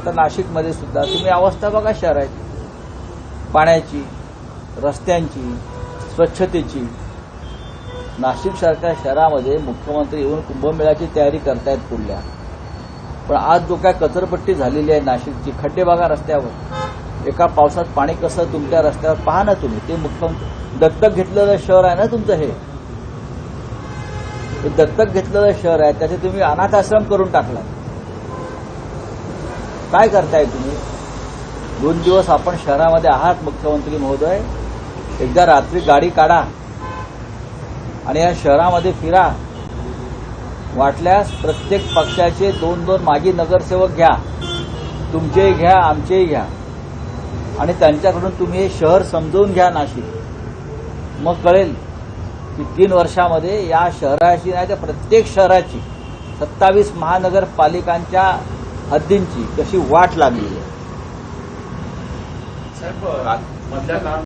आता नाशिकमध्ये सुद्धा तुम्ही अवस्था बघा शहराची, पाण्याची, रस्त्यांची, स्वच्छतेची. नाशिकसारख्या शहरामध्ये मुख्यमंत्री येऊन कुंभमेळ्याची तयारी करतायत पुढल्या, पण आज जो काय कचरपट्टी झालेली आहे नाशिकची, खड्डे बघा रस्त्यावर, एका पावसात पाणी कसं तुमच्या रस्त्यावर पहा ना तुम्ही. ते मुख्यमंत्री दत्तक घेतलेलं शहर आहे ना तुमचं, हे दत्तक घेतलेलं शहर आहे, त्याचे तुम्ही अनाथ आश्रम करून टाकला. काय करताय तुम्ही? 2 दिवस आपण शहरामध्ये आहात मुख्यमंत्री महोदय, एकदा रात्री गाडी काढा आणि या शहरामध्ये फिरा. वाटल्यास प्रत्येक पक्षाचे 2-2 माजी नगरसेवक घ्या, तुमचेही घ्या, आमचेही घ्या, आणि त्यांच्याकडून तुम्ही हे शहर समजून घ्या नाशिक. मग कळेल की 3 वर्षामध्ये या शहराची नाही तर प्रत्येक शहराची 27 महानगरपालिकांच्या हद्दींची कशी वाट लागली आहे. साहेब, मधल्या काळात